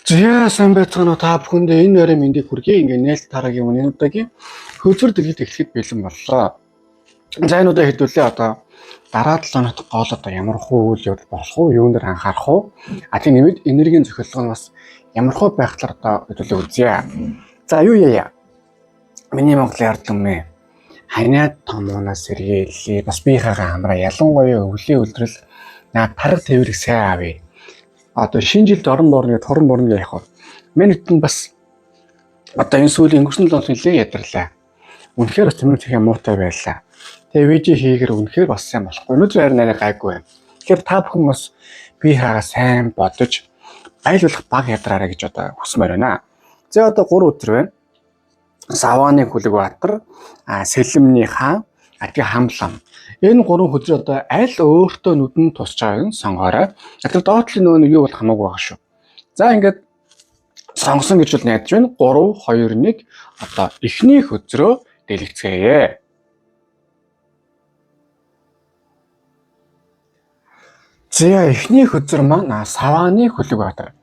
Зя сайн байцгаана уу та бүхэндээ энэ өрөө мэндийг хүргэе. Ингээ нээлт тарагийн өмнө энэ удаагийн хөлзөр дэлгэд эхлэхэд бэлэн боллоо. За энэ удаа хэдүүлээ одоо дараа 7 хоногт гол одоо ямар хуу үйл явдал болох уу, юун дээр анхаарах уу? Тийм нэмэд энергийн зохиолгоо нь бас ямар хуу байх талаар одоо хэдүүлээ үзье. За юу яа. Миний Монголын ард түмэн ханиад томооноос сэргийлээ. Бас биехээгээ хамраа ялангуяа өвлийн үлдрэл наад тарга тээврийг сайн авъя. Одоо шинэ жилд орон борно яах вэ? Манайд бас одоо энэ сүүлийн өнгөрсөн 7 хоног нэлээд ядарлаа. Үнэхээр бас тэмүүлэх юм муутай байлаа. Тэгээ видео хийгэр үнэхээр бас сайн болохгүй. Өнөөдөр харин арай гайгүй байна. Тэгэхээр та бүхэн бас бие хаагаа сайн бодож байлуулах баг ядраарай гэж одоо хүсмээр байна. За одоо 3 өдөр байна. Савааны Хүлэгбаатар, Сэлэмний хаан, тэгээ Хамлам. Энэ 3 хөдөр одоо аль өөртөө нүдэн тусч байгааг нь сонгоорой. Тэр доотлын нөгөө юу бол хамаагүй байгаа шүү. За ингээд сонгосон гэж бол найдаж байна. 3 2 1 одоо эхний хөзрөө дэлгэцгээе. За эхний хөзөр маань Савааны Хүлэгбаатар.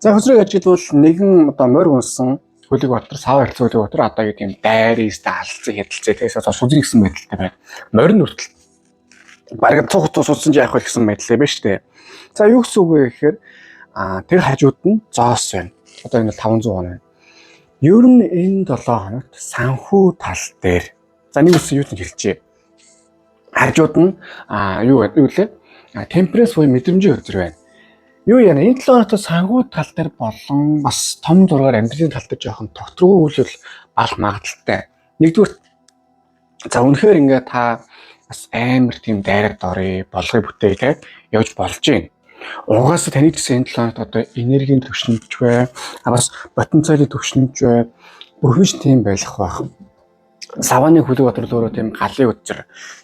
За хөзрөө яаж хэлбэл нэгэн одоо морь унсан Хүлэгбаатар, сав харьцаа Хүлэгбаатар одоо юу тийм дайрыс алцсан хядалцээ тэгээс одоо сүзэн гэсэн байдалтай байна. Морин үртэл бараг цуг судсан ч яах вэ гэсэн байдлаа байна шүү дээ. За юу гэсэн үг вэ гэхээр тэр хажууд нь зоос байна. Одоо энэ 500 байна. Ер нь энэ 7 хоногт санхүү тал дээр за нэг үсэн юу гэж хэлчихье. Хажууд нь юу лээ? Темперенс буюу мэдрэмжийн хөзөр байна. Юу яана энэ 7 хоногт санхүү тал дээр болон бас том зургаар амьдралын тал дээр жоохон тогтворгүй үйлс алах магадaltaй. Нэгдүгээр за үнэхээр ингээ та бас амар тийм дайраг дорой болгыг бүтээгээд явж болж байна. Угаасаа таны гэсэн энэ 7 хоногт одоо энергийн төвшинч бай, бас потенциалын төвшинч бай, бүхэж тийм байх байх. Савааны Хүлэгбаатар өөрөө тийм галын өдөр.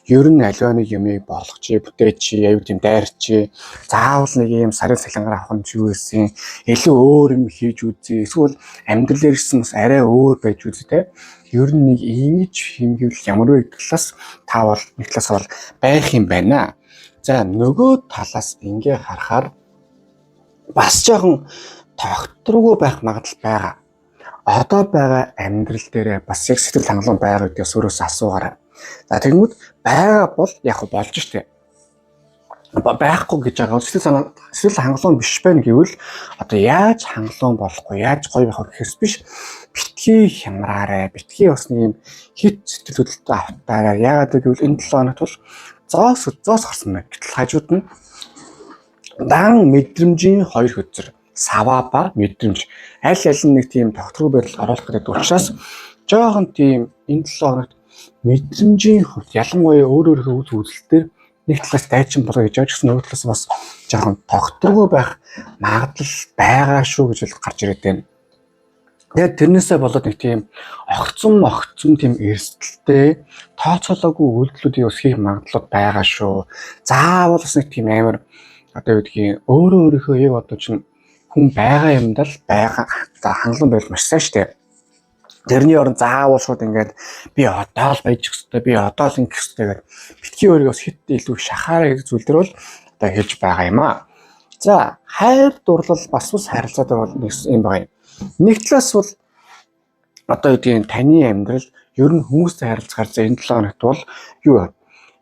Ер нь аливаа нэг юмыг болгоч, бүтээч, аюу тийм дайрч. Заавал нэг юм сарын цалингаар авах нь юу гэсэн, илүү өөр юм хийж үзье. Эсвэл амьдрал ирсэн бас арай өөр байж үзье те. Ер нь нэг ингэж хэмжүүл ямар вэ талаас та бол нэг талаас бол байх юм байна. За нөгөө талаас ингээ харахаар бас жоохон тогтворгүй байх магадлал байгаа. Одоо байгаа амьдрал дээр бас яг сэтгэл хангалуун байгаа гэдгээс өөрөөсөө асуугаарай. За тэгмүүд байгаа бол яг болж штэ. Байхгүй гэж байгаа сэтгэл хангалуун биш байна гэвэл одоо яаж хангалуун болохгүй, яаж гоё байх вэ гэхээс биш битгий хямраарай, битгий бас нэг юм хит сэтгэл хөдлөлтөй автаарай. Яагаад гэвэл энэ 7 хоногт бол зоос гарсан байна. Гэтэл хажууд нь дан мэдрэмжийн 2 хөзөр сава ба мэдрэмж аль нь нэг тийм тогтворгүй байдал оруулах гэдэг учраас жоохон тийм энэ 7 хоногт мэдрэмжийн хувьд ялангуяа өөрийнхөө үйл хөдлөлтөөр нэг талаас дайчин болоо гэж яаж гэсэн нөгөө талаас бас жоохон тогтворгүй байх магадлал байгаа шүү гэж гарч ирээд байна. Тэгээд тэрнээсээ болоод нэг тийм огцон тийм эрсдэлтэй тооцоолоогүй үйлдэлүүдийг бас хийх магадлал байгаа шүү. Заавал бас нэг тийм амар одоо юу гэдгийг өөрийнхөө яг одоо чинь хүн байгаа юмдаа л байгаа хангалуун байвал маш сайн штэ. Тэрний орон заавал шууд ингээд би одоо л байж хэвчээ, би одоо л ингэх хэвчээ гэдэг битгий өөрийгөө бас хит илүү шахаараа гэдэг зүйл төр бол одоо хэлж байгаа юм аа. За хайр дурлал бас харилцаатай бол юм байгаа юм. Нэг талаас бол одоо юу гэдгийг таны амьдрал ер нь хүмүүстэй харилцахаар за энэ 7 хоногт бол юу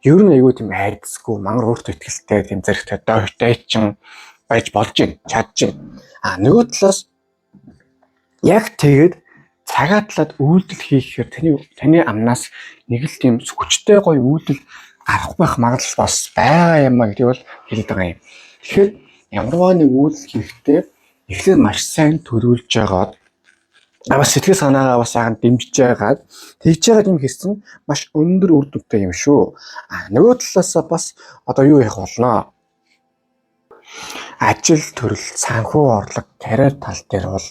ер нь айгүй тийм айдсгүй мангар өөртөө ихтэй тийм зэрэгтэй дайчин байж болж байна, чадж байна. Нөгөө талаас яг тэгээд цагаа талаад үйлдэл хийхээр таны амнаас нэг л тийм хүчтэй гоё үйлдэл гарах байх магадлал бас байгаа юм а гэдэг бол хэлээд байгаа юм. Тэгэхээр ямарваа нэг үйлдэл хийхдээ эхлээд маш сайн төлөвлөж байгаад бас сэтгэл санаагаа бас яагаад дэмжиж байгаад тэгж байгаа юм хийсэн маш өндөр үр дүнтэй юм шүү. Нөгөө талаасаа бас одоо юу яах болно? Ажил төрөл, санхүү орлого, карьер тал дээр бол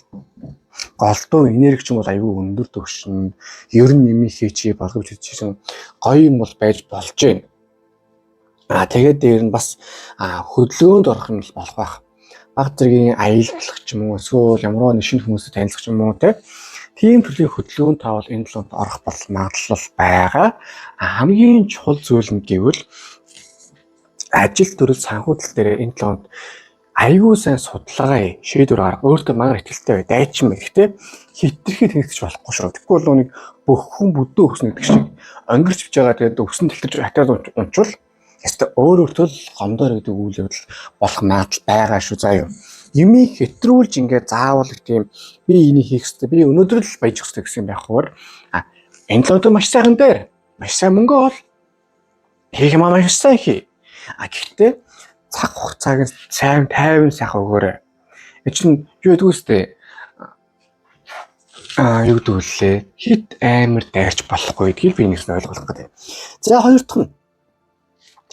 голдуу энерги ч юм бол аюу өндөр төвшин, ер нь нэмий хийчээ болгож хийсэн гоё юм бол байж болж байна. Тэгээд дээр нь бас хөдөлгөөнд орох юм болох байх. Баг зэргийн аялалчлах ч юм уу, эсвэл ямар нэгэн шинэ хүмүүстэй танилцах ч юм уу тийм төрлийн хөдөлгөөнд таавал энэ 7 хоногт орох бол магадлал байгаа. Хамгийн чухал зүйл нь гэвэл ажил төрөл санхүү тал дээр энэ 7 хоногт айгүй сайн судалгаа шийдвэр гарга өөртөө мангар ихтэй бай дайчин бай. Гэхдээ хитрхи тэнэгдэж болохгүй шүү. Тэгэхгүй бол нэг бүх хүн бүдөө өснө гэдэг шиг өнгөрч биж байгаа тэгээд өсөн тэлтэж хатаад унчвал яста өөртөө л гомдоор гэдэг үйл явдал болох магадлал байгаа шүү заа юу. Юмыг хэтрүүлж ингээд заавал тийм би энийг хийх хэрэгтэй би өнөөдөр л баяжих хэрэгтэй гэсэн юм байхгүйгээр энэ л одоо маш сайхан дээр маш сайн мөнгө бол хийх юм маш сайн хий. Гэхдээ цаг хугацааг сайн тайван сайхан өгөөрэй. Энэ чинь юу гэдэг үстэй юу гэдэг үлээ хит амар дайрч болохгүй гэдгийг би нэгс ойлгох гэдэг. За хоёр дахь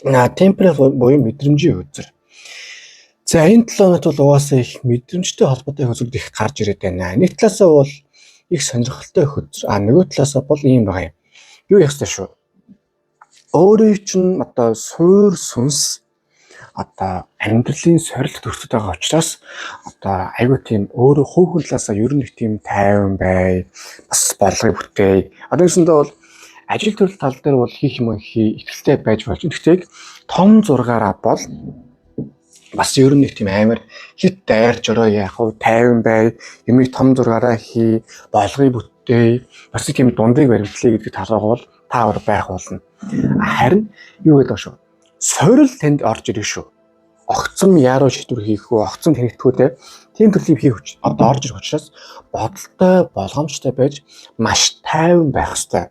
нь температур буюу мэдрэмжийн үзэр. За энэ 7 хоногт бол угаасаа их мэдрэмжтэй холбоотой хөдөлгөөн их гарч ирээд байна. Нэг талаасаа бол их сонирхолтой хөдөлгөөн. Нөгөө талаасаа бол ийм байгаа юм. Юу яах вэ шүү? Өөрөө чинь одоо суур сүнс одоо амьдралын сорилт төртөд байгаа учраас одоо айгүй тийм өөрөө хөөхөн талаасаа ер нь их тийм тайван бай. Бас бодлогыг бүтээе. Одоо гэсэндээ бол ажил төрөл тал дээр бол хийх юм ихтэй байж болж. Гэхдээ том зургаараа бол бас ер нь их тийм амар хит дайрч ороо яах вэ тайван бай юмыг том зургаараа хий болгоё бүтээе бас тийм дундыг баримтлая гэдэг талаа бол та өөр байх болно. Харин юу гэдэг шүү сорил тэнд орж ирэх шүү огцом яаруу шийдвэр хийх үү огцом тэнэгдэхүүтэй тийм төрлийг хийх одоо орж ирэх учраас бодолтой болгоомжтой байж маш тайван байх хэрэгтэй.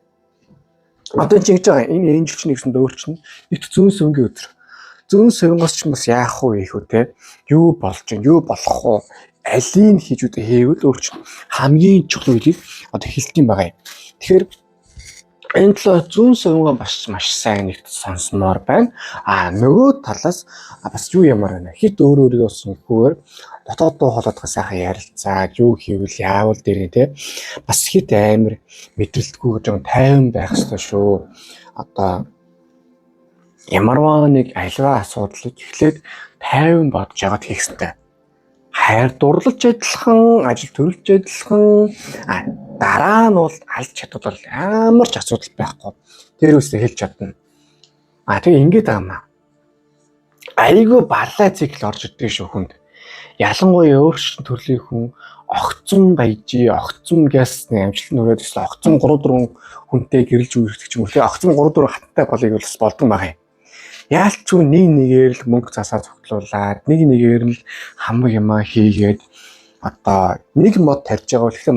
Одоо чи гэж байгаа энэ эренжилчний гэсэн дөөр чинь нэг зүүн сөнгийн өдөр зүүн сувингоос ч бас яах вэ их үү те юу болж чинь юу болох вэ алийг хийж үдэ хийвэл өөр чинь хамгийн чухал үгийг одоо хэлт юм байгаа юм. Тэгэхээр энэ талаа зүүн сувингоо маш сайн нэгт сонсноор байна. Нөгөө талаас бас юу ямар байна хит өөрийгөө сонхгүйгээр дотоод дуу хоолойгоо сайхан ярилцаад юу хийвэл яавал дээр те бас хит амар мэдрэлтгүй жоо тайван байх хэрэгтэй шүү. Одоо ямарваа нэг альва асуудлыг эхлээд тайван бодож яагаад хийх хэрэгтэй. Хайр дурлалж адилхан, ажил төрөлж адилхан, дараа нь бол алж чадвал ямар ч асуудал байхгүй. Тэр үстэй хэлж чадна. Тэгээ ингэж байгаа юм аа. Айгүй балай цикл орж ирдэг шүү хүнд. Ялангуяа өөрчлөлт төрлийн хүн огцон баяжи, огцон гэсний амжилт нүрээд эсвэл огцон 3-4 хүнтэй гэрэлж үргэлжлэх ч юм уу. Огцон 3-4 хаттай болыг бас болдгоо байгаа юм. Яалч нэг нэгээр л мөнгө засаа цогцлуулаад нэг нэгээр нь хамаг юмаа хийгээд одоо нэг мод тарьж байгаа бол ихлэ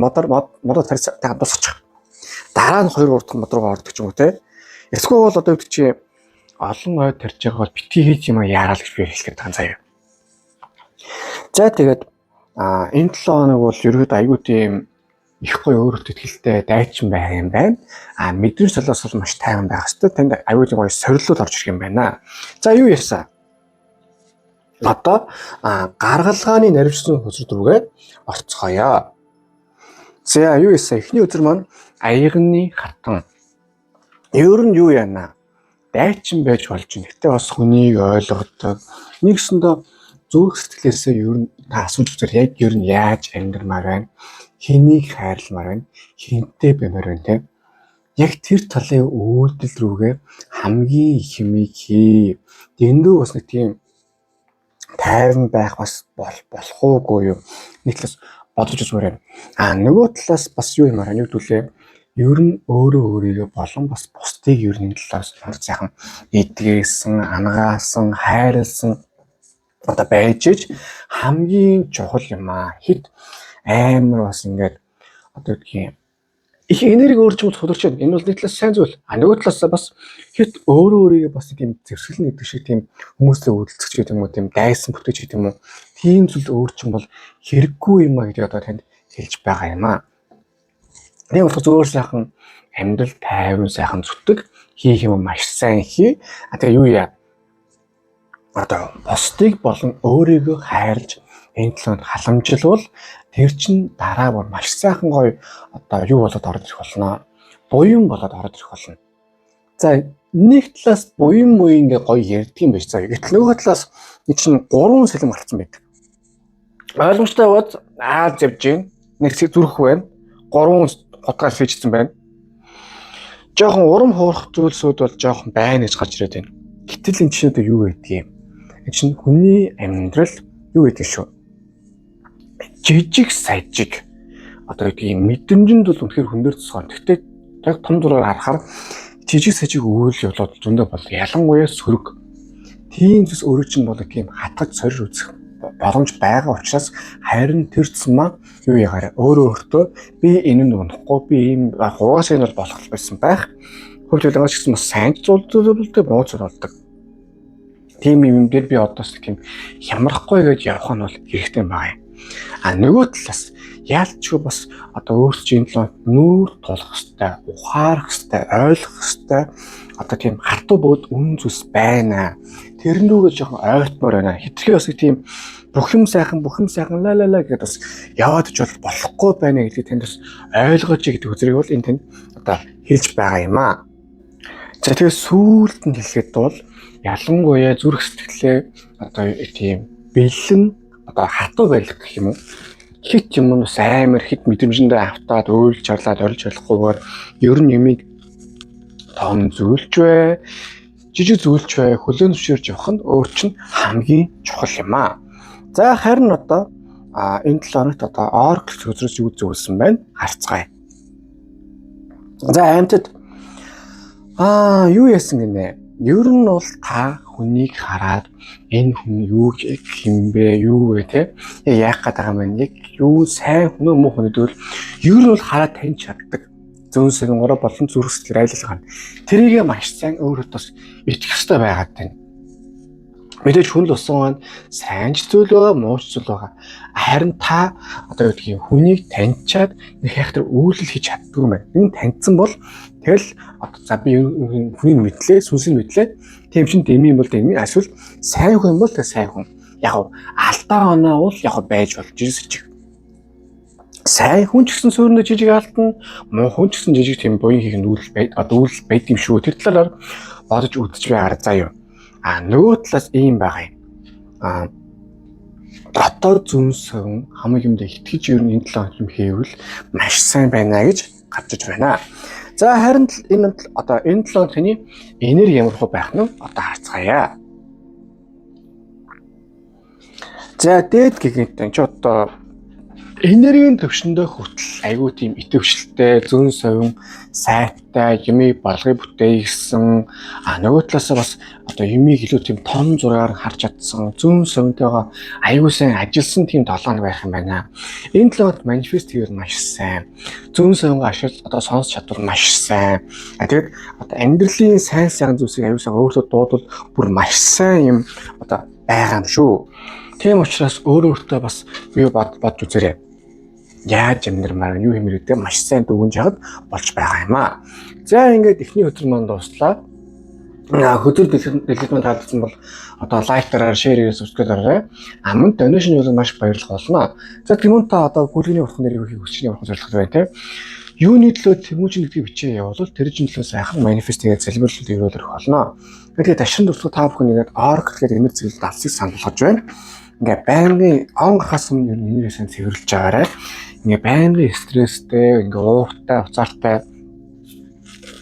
модоо тарьж дуусчих. Дараа нь 2-3 дахь мод руу ордог ч юм уу те. Эсвэл бол одоо үүд чи олон ой тарьж байгаа бол битгий хийж юм яарал гэж би хэлэх гэдэг заяа. За тэгээд энэ 7 хоног бол ерөөд аягүй тийм их гоё өөрөлт ихтэй дайчин байх юм байна. Мэдрэмж талаас бол маш тайван байх хэвээр танд аягүй гоё сорилууд орж ирэх юм байна. За юу ярьсан? Одоо гаргалгааны наривчсан хөсөр рүүгээ орцгоё. За юу ярьсан? Эхний өдөр маань аягны хатан. Өөр нь юу яана? Дайчин байж болж байна. Гэтэ бас хүнийг ойлгодог. Нэгсэндээ зүрх сэтгэлээсээ ер нь та асууж үзэр яг ер нь яаж амьдрмаар байна? Хэнийг хайрламаар байна? Хинтээ бэмээр байна те? Яг тэр талын үйлдэл рүүгээ хамгийн их юмыг хий. Дэндүү бас нэг тийм тайван байх бас болох уугүй юу? Нэг талаас бодож үзмээр байна. Нөгөө талаас бас юу юмар нэгдүүлээ. Ер нь өөрийгөө болон бас бусдыг ер нь талаас сайхан эдгээсэн, ангаасан, хайрлсан одоо байж иж хамгийн чухал юм хит амар бас ингээд одоо гэх юм их энерги өөрчлөлт тодорчод энэ бол нэг талаас сайн зүйл. Нөгөө талаас бас хит өөрийгөө бас тийм зэвсгэлэн гэдэг шиг тийм хүмүүстэй үүдэлцэх ч гэдэг юм уу тийм дайсан бүтгэж гэдэг юм уу тийм зүйл өөрчн бол хэрэггүй юм гэдэг одоо танд хэлж байгаа юм аа. Тийм болохоор зөвөр сайхан амьдрал тайван сайхан зүтг хийх юм маш сайн хий. Тэгээ юу яа одоо бусдыг болон өөрийгөө хайрлж энэ талд халамжилвал тэр чин дараа бүр маш сайхан гоё одоо юу болоод орж ирэх болно. Буян болоод орж ирэх болно. За нэг талаас буян ингээ гоё ярьдаг юм байж цаа. Гэтэл нөгөө талаас энэ чин 3 сэлэм гарцсан байдаг. Ойлгомжтой бод завж гин нэг зүрх байна. 3 хотгоор фижсэн байна. Жохон урам хуурах зүйлсүүд бол жохон байна гэж гарч ирээд байна. Гэтэл энэ чинь одоо юу байдгийг юм? Энэ чинь хүний амьдрал юу гэдэг шүү. Жижиг сажиг одоо тийм мэдрэмжинд бол үнэхээр хөндөр тусгай. Гэхдээ яг том зургаар харахаар жижиг сажиг үйл явдлууд зөндөө бол ялангуяа сөрөг. Тийм зүс өөрөө чинь бол тийм хатгаж сорир үзэх боломж байгаа учраас харин тэр цэсмаа юу ягараа өөртөө би энэ нь унахгүй би ийм хугасаа нь бол болох байсан байх. Хөвч үлгээс гэсэн бас сайн зүйлтэй муу зүйл болдог. Тийм юм дээр би одоос тийм хямрахгүй гэж явах нь бол хэрэгтэй байна. Нөгөө талаас яалчгүй бас одоо өөрсдийн төлөө нүүр тулах хэвээр, ухаарах хэвээр, ойлгох хэвээр одоо тийм хартуу бод үн зүс байна. Тэрнүүгээ жоохон ойлгомоор байна. Хитрхи бас тийм бүх юм сайхан ла гэдээ бас яваад ч болохгүй байна гэдгийг танд бас ойлгооч гэдэг үзрийг бол энэ танд одоо хэлж байгаа юм аа. За тэгээд сүүлд нь хэлэхэд бол ялангуяа зүрх сэтгэлээ одоо тийм бэлэн одоо хатуу байх гэх юм уу. Хит юм бас амар хит мэдрэмжэндээ автаад өөлж чарлаад орж болохгүйгээр ер нь юмыг том зүйлч бай, жижиг зүйлч бай хөлөө зөвшөөрж явах нь өөр чинь хамгийн чухал юм аа. За харин одоо энэ 7 хоногт одоо Oracle төсрөөс юу зөвлөсөн байна харцгаая. За амтд юу яасан гинэ? Ер нь бол та хүнийг хараад энэ хүн юу хэмбэ юу вэ те яах гээд байгаа юм яг юу сайн хүн муу хүн гэдвэл ер нь бол хараад таньж чаддаг. Зүүн сэгнөрө болон зүрх сэтгэл айлчлага. Тэрийгээ маш сайн өөрөөд бас итгэх хэрэгтэй байгаад байна. Мэдээж хүн л усан маань сайн ч зүйл байгаа, муу ч зүйл байгаа. Харин та одоо юу гэдгийг хүнийг таньчаад нэг хайхтар үйлдэл хийж чаддаг юм байна. Энэ таньсан бол тэгэл за би хүний мэдлээ, сүнсний мэдлээ. Тийм чин дэми юм бол дэми, эсвэл сайн хүн бол тэг сайн хүн. Яг алдаа оноо бол яг байж болж жижиг. Сайн хүн ч гэсэн суурьнд жижиг алдна, муу хүн ч гэсэн жижиг тийм буян хийх үйл байд юм шүү. Тэр талаар бодож үзэж байгаарай заа юу. Нөгөө талаас ийм байгаа юм. Дотоод зүн сөн хамгийн юмд итгэж ер нь энэ 7 хоног хийвэл маш сайн байна гэж гарчиж байна. За харин энэ одоо энэ 7 хоног таны энерги ямар хөө байх нь одоо харцгаая. За дээд гэгэнтэн ч одоо энергийн төвшөндөө хүртэл айгүй тийм идэвхжлэлтэй, зүүн совин, сайтай, юмыг болгоё бүтээе гэсэн нөгөө талаас бас одоо юмыг илүү тийм том зургаар харж чадсан, зүүн совинтойгоо айгүй сайн ажилласан тийм 7 хоног байх юм байна. Энэ 7 хоногт манифест хийвэл маш сайн. Зүүн совингаа ашиглаж одоо сонсч чадвар маш сайн. Тэгээд одоо амьдралын сайн зүйлсийг айгүй сайн өөртөө дуудвал бүр маш сайн юм одоо байгаа юм шүү. Тийм учраас өөртөө бас юу бодж үзээрэй. Яаж амьдрмаар юу хэмээр гэдэг маш сайн дүгнж хаад болж байгаа юм аа. За ингээд эхний өдөр маань дуслаа. Хөтөл дэлгэцэн таалагдсан бол одоо лайктараар, шеэрээр subscribe-аарай. Мөн донешн бол маш баярлах болно. За Тэмүн та одоо гүргэний урхан нэрийг хүчний урхан зорилготой байна те. Юуны төлөө Тэмүжин гэдгийг бичээ явуул тэр чинь төлөө сайхан манифест хийгээд залбирлалт өрөөлөх болно. Тэгээд ташин дурсах та бүхэн ингээд Oracle гэдэг энерги зэглэл алсыг санал болгож байна. Ингээ байнгын он гарахаас өмнө ер нь энерги цэвэрлж байгаарай. Ингээ байнгын стресстэй, ингээ ууртай, уцаартай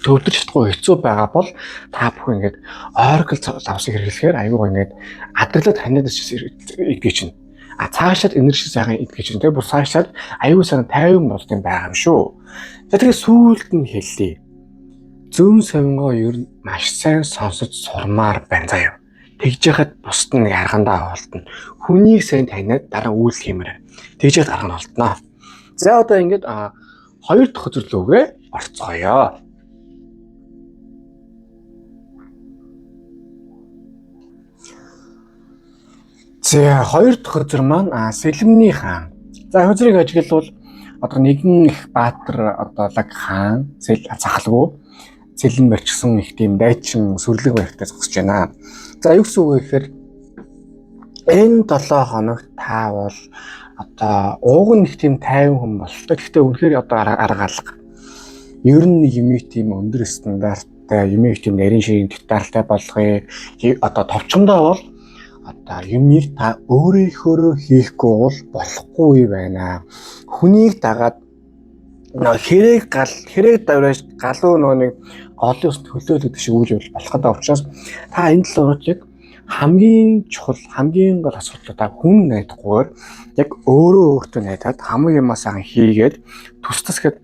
төвлөрч чадахгүй хэцүү байгаа бол та бүхэн ингээд Oracle лавсыг хэрэглэхээр аюугаа ингээд адреналин ханиад идэж чинь. Цаашаад энерги сайхан идэж чинь. Тэгээ бүр цаашаад аюу сайн 50 болд юм байгаа юм шүү. За тэгээ сүүлд нь хэллээ. Зүүн совингоо ер нь маш сайн сонсож сурмаар байна заяа. Тэгж яхад бусд нь нэг аргандаа олдно. Хүнийг сайн таниад дараа үйл хиймээр. Тэгж яхад арга нь олдно. За одоо ингээд 2 дахь өдрөлөөгөө орцгоё. За 2 дахь өдөр маань Сэлэмний хаан. За хөзрийг ажиглавал одоо нэгэн их баатар одоо лаг хаан захалгүй Сэлэн барьчихсан их тийм дайчин сүрлэг барихтай зогсож байна. За юу гэсэн үг вэ гэхээр энэ 7 хоногт та бол одоо ууг нь их тийм тайван хүн болтой. Гэхдээ үнэхээр одоо арга алга. Ер нь юмыг тийм өндөр стандарттай, юмыг тийм нарийн ширийн детальтай болгоё. Одоо товчондоо бол одоо юмыг та өөрийнхөө хийхгүй бол болохгүй байна. Хүнийг дагаад хэрэг давраж галуу нэг голын ус хөлөөлөд шиг үйл явдал болоход учраас та энэ 7 хоногт яг хамгийн чухал хамгийн гол асуудал та хүн найдахгүйгээр яг өөртөө найдаад хамгийн юмаа сайн хийгээд тусдасгээд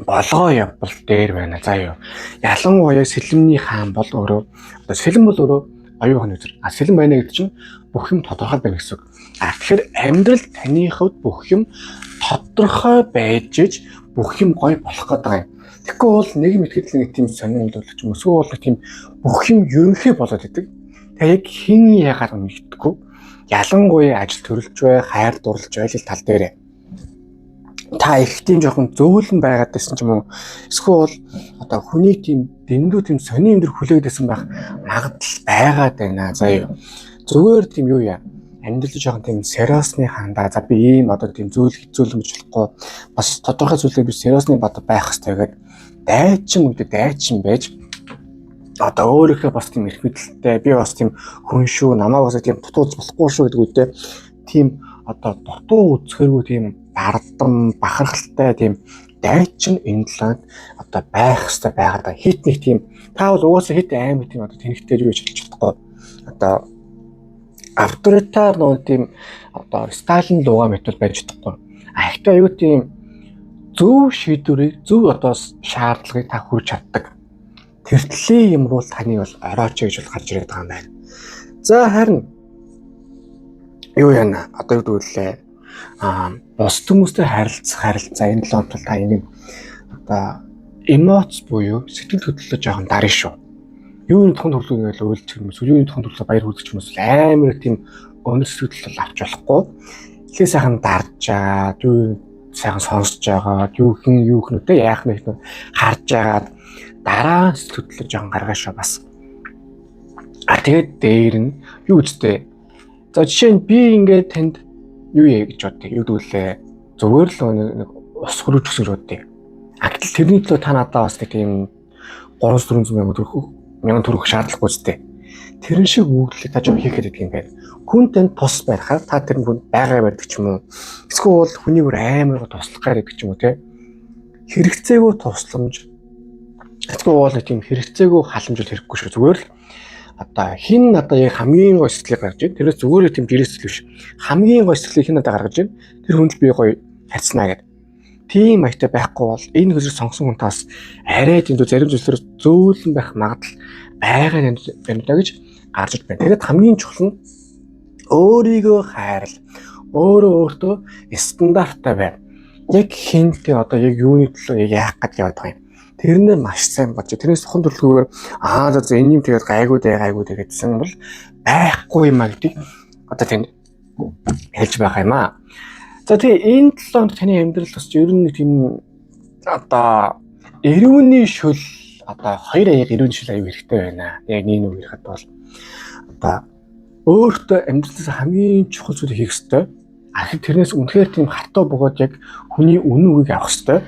болгоо явбал дээр байна. За юу. Ялангуяа сэлэмний хаан бол өөрөө одоо сэлэм бол өөрөө оюухан үзэр. Сэлэм байна гэдэг чинь бүх юм тодорхой байна гэсэн үг. Тэгэхээр амьдрал таны хувьд бүх юм тодорхой байж иж бүх юм гоё болох гэдэг юм. Тэгэхгүй бол нэг юм итгэл нэг тийм сонирхол болж юм. Эсвэл бол тийм бүх юм ерөнхий болоод идэг. Тэгээ яг хин яагаад мэддэггүй. Ялангуяа ажил төрөлж бай, хайр дурлж байлал тал дээрээ. Та их тийм жоохон зөөлөн байгаад байсан ч юм уу. Эсвэл одоо хүнийг тийм дэндүү тийм сони өндөр хүлээдсэн байх магадлал байгаад байна. За юу. Зүгээр тийм юу яа. Амьдрал жоохон тийм сериосны хандаа. За би ийм одоо тийм зүйл хэцүүлэн гэж болохгүй. Бас тодорхой зүйлээр би сериосны бод байх хэрэгтэй гэдэг дайчин байж одоо өөрийнхөө бас тийм эрх мэдэлтэй би бас тийм хүн шүү намаа бас тийм дутууз болохгүй шүү гэдэг үедээ тийм одоо дутуу үзэхэргүй тийм бардам бахархалтай тийм дайчин энэ талаад одоо байх хэрэгтэй байгаад хит нэг тийм та бол угаасаа хит амар тийм одоо тэнхтэй юу гэж хэлж чадахгүй одоо авторитар нөө тийм одоо Сталин луга метод байж чадахгүй ахтай аюу тийм зөв шийдвэрийг зөв одоо шаардлагыг та хүргэж чаддаг тэртлийн юм бол таны бол орооч гэж бол гарч ирээд байгаа юм байна. За харин юу яана одоо юу гэвэл бус хүмүүстэй харилцаа энэ 7 хоногт та энийг одоо эмоц буюу сэтгэл хөдлөлөө жоохон дарна шүү. Юу нэг тохиолдол хөрлөг ингээл уйлчих юм эсвэл юу нэг тохиолдол баяр хүргэж юм эсвэл амар тийм өнөр сэтгэл авч болохгүй. Ихээ сайхан дарж байгаа, юу сайхан сонсож байгаа, юу хнүтэй яах нэг харж байгаа дараа сэтгэл хөдлөлөө жоохон гаргаашаа бас. Тэгээд дээр нь юу үстэй. За жишээ нь би ингээд танд юу яа гэж бодъё. Юу гэвэл зүгээр л нэг ус хөрөж өсөрөөдөө. Гэтэл тэрний төлөө та надад бас тийм 300-400 мянган төгрөг шаардлагагүй зү. Тэрэн шиг үйлдэл та жоо хийхэд байдаг юм байна. Хүн танд тус байхаар та тэр хүн байгаа байдаг ч юм уу. Эсвэл хүнийг амар туслах гэдэг ч юм уу те. Хэрэгцээгүй тусламж. Эсвэл тийм хэрэгцээгүй халамжил хэрэггүй шүү. Зүгээр л одоо хин надаа яг хамгийн гоё сэтгэлийг гаргаж ийн. Тэрээс зүгээр тийм жирээсэл биш. Хамгийн гоё сэтгэлийг хин надаа гаргаж ийн. Тэр хүнд би гоё хайцнаа гэдэг. Тийм маягтай байхгүй бол энэ хөзөр сонгосон хүн тас арай тийм зарим зүйлсээр зөөлөн байх магадлал байгаа юм да гэж гарч ир байна. Тэгээд хамгийн чухал нь өөрийгөө хайрал. Өөртөө стандарттай байв. Яг хинтээ одоо яг юуны төлөө яах гэж яваад байгаа юм. Тэрнээ маш сайн бодож. Тэрнээс хон төлөвлөгөөр за энэ юм тэгээд гайгүй гэдсэн бол байхгүй юм а гэдэг одоо тийм хэлж байгаа юм а. За тэгээ энэ 7 хоног таны амьдрал бас ер нь тийм одоо эрүүний шүл одоо 2 аяг эрүүний шүл аюу хэрэгтэй байна. Яг нэг үг ярихад бол одоо өөртөө амьдралаас хамгийн чухал зүйлийг хийх ёстой. Тэрнээс үнэхээр тийм хатуу бөгөөд яг хүний үнэн үгийг авах ёстой.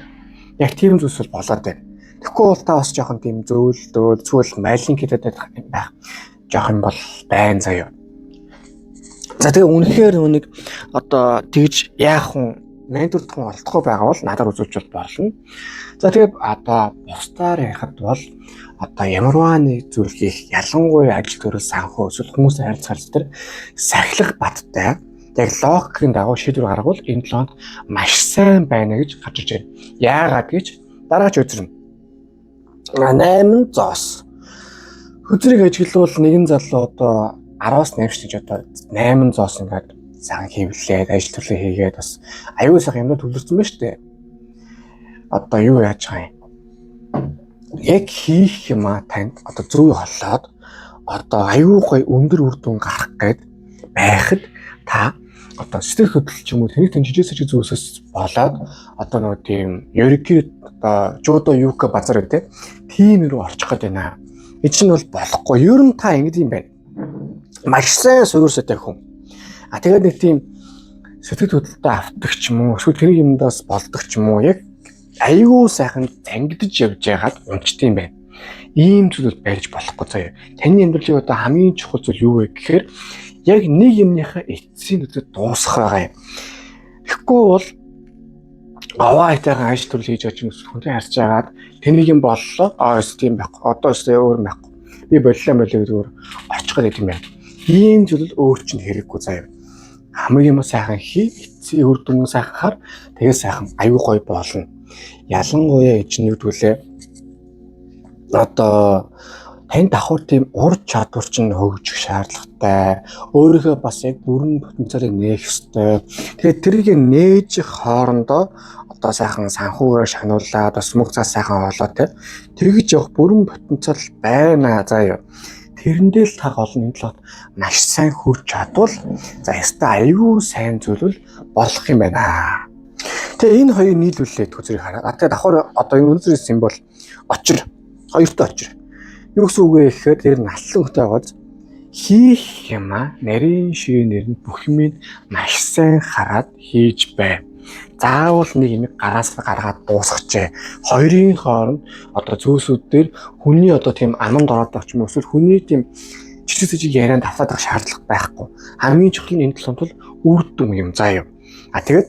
Яг тийм зүйлс бол болоод байна. Тэгэхгүй бол та бас жоохон тийм зөөлдөө зүгээр майлын хэдэд байх жоохон бол байна заяа. За тэгээ үнэхээр нүг одоо тэгж яах вэ? Найдвар тохион олдохгүй байгаа бол надад үзүүлж болно. За тэгээ одоо бусдаар ярихад бол одоо ямарваа нэг зүйл хийх ялангуяа ажил төрөл санхүү эсвэл хүмүүсийн харилцаа төр сахилах баттай яг логикийн дагуу шийдвэр гаргавал энэ 7 хоног маш сайн байна гэж гарч ирж байна. Яагаад гэж дараач үзэрнэ. 8 зоос. Хөдрийг ажиглавал нэгэн залуу одоо 10-аас нэмж гэж одоо 8 зоос ингээд сайн хийвлээд ажил төрлөө хийгээд бас аюул сайхан юмнууд төлөрсөн байна шүү дээ. Одоо юу яаж байгаа юм? Яг хийх юм а танд одоо зөв холлоод одоо аюул гой өндөр үр дүн гарах гээд байхад та одоо сэтгэл хөдлөл ч юм уу тэнийг жижигсэж зүйлсээс болоод одоо нөгөө тийм ерөнхий одоо жудо юка базар үү тийм рүү орчих гээд байна. Энэ чинь бол болохгүй. Ер нь та ингэдэг юм байна. Маш сайн суурьстай хүн. Тэгээд нэг тийм сэтгэл хөдлөлтөд автдаг ч юм уу эсвэл тэр юмдаас болдог ч юм уу яг аюул сайхан зангидж явж байгаад унцт юм байна. Ийм зүйлүүд барьж болохгүй заяа. Таны амьдралын одоо хамгийн чухал зүйл юу вэ гэхээр яг нэг юмныхаа эцсийн үзэд дуусах байгаа юм. Тэгэхгүй бол аваа айтайхан ажил төрөл хийж байгаа ч юм уу хүнтэй харьж агаад тэнийг юм боллоо. Өс тийм байхгүй. Одоо өсөө өөр байхгүй. Би боллоо зүгээр очиход байт юм байна. Ийм зүйл өөр чинь хэрэггүй заяа. Хамгийн сайхан эцсийн үр дүн сайхан хар тэгээ сайхан аюу гой болно. Ялангуяа ичнэгдүүлээ одоо тань давхар тийм ур чадвар чинь хөгжих шаардлагатай. Өөрийнхөө бас яг бүрэн потенциалыг нээх ёстой. Тэгээд тэрийг нээж хоорондоо одоо сайхан санхүүгээр шагнуулаад бас мөнгө цаас сайхан олоод тэгж явах бүрэн потенциал байна заяа. Тэрэндээ л та гол нь талаад маш сайн хүч чадвал за яста аюу сайн зүйлүүл болох юм байна. Тэгээ энэ хоёр нийлүүлээд төзрийг хараад тэгээ давхар одоо өнөөдрийн символ очир хоёртой очир. Юу гэсэн үг вэ гэхээр тэр налсан хөтэй байгааз хийх юма нарийн ширээр нь бүх юмыг маш сайн хараад хийж бай. Заавал нэг юм гараас гаргаад дуусгачээ. Хоёрын хооронд одоо зүйлсүүд дээр хүний одоо тийм аманд ороод байгаа ч юм уу эсвэл хүний тийм жижиг ярианд давтаад байгаа шаардлага байхгүй. Хамгийн чухал нь энэ талд бол үр дүн юм заяа. Тэгээд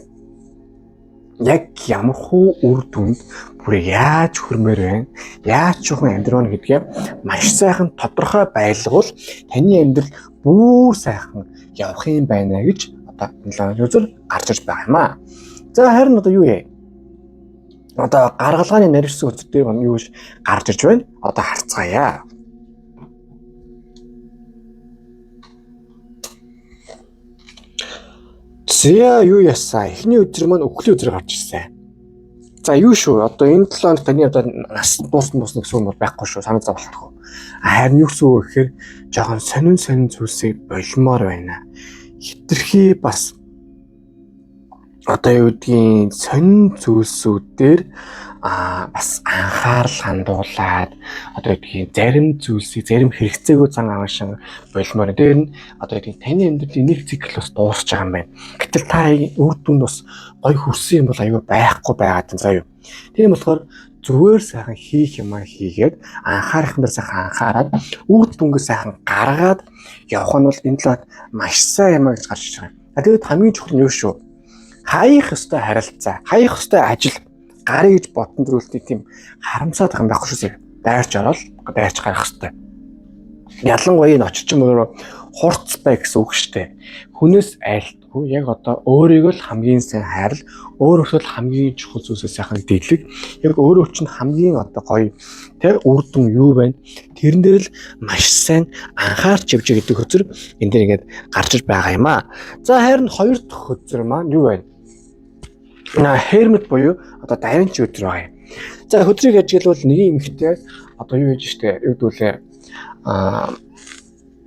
яг ямар хуу үр дүнд бүр яаж хөрмөр байна, яаж чухал амьдрал гэдгээ маш сайхан тодорхой байлгавал таны амьдрал бүр сайхан явах юм байна гэж одоо энэ үзэл гарч иж байгаа юм аа. За харин одоо юу вэ? Одоо гаргалгааны нарийнсан үтэр дээр юу гэж гарч иж байна? Одоо харцгаая. За юу ясаа? Эхний өдөр маань өвглийн өдөр гарч ирсэн. За юу шүү? Одоо энэ 7 хоног таны одоо нас дуусна гэсэн юм бол байхгүй шүү. Санаа зовлтгүй. Харин юу гэсэн үг гэхээр жоохон сонин зүйлсийг болмоор байна. Хитрхи бас одоо юу гэдгийг сонин зүйлсүүдээр бас анхаарал хандуулад одоо юу гэдгийг зарим зүйлсийг зарим хэрэгцээгөө зан аваашин болмоор. Тэр нь одоо юу гэдгийг таны амьдралын нэг цикл бас дуусч байгаа юм байна. Гэтэл та үр дүнд бас гоё хүрсэн юм бол аюу байхгүй байгаад юм заяа. Тийм болохоор зүгээр сайхан хийх юмаа хийгээд анхаарах дээр сайхан анхаарад үр дүнгээ сайхан гаргаад явах нь бол энэ талаар маш сайн юм гэж гарч ирж байгаа. Тэгээд хамгийн чухал нь юу шүү? Хаях ёстой харилцаа, хаях ёстой ажил гарыг гэж бодсон зүйлсийг тийм харамсаад байгаа юм байхгүй шүү. Дайрч ороод дайрч гарах ёстой. Ялангуяа энэ очирч мөрөө хурц бай гэсэн үг шүү дээ. Хүнээс айлтгүй яг одоо өөрийгөө л хамгийн сайн хайрал, өөрөөсөө л хамгийн чухал зүйлсээ сайхан дэглэг. Яг өөрөө чинь хамгийн одоо гоё тэр үр дүн юу байна? Тэрэн дээр л маш сайн анхаарч явж гэдэг хөзөр энэ дээр ингээд гарч иж байгаа юм аа. За харин хоёр дахь хөзөр маань юу байна? Hermit буюу одоо давинч өдөр байгаа юм. За хөдрийг ажиглавал нэг эмэгтэй одоо юу хийж штэ үүдүүлээ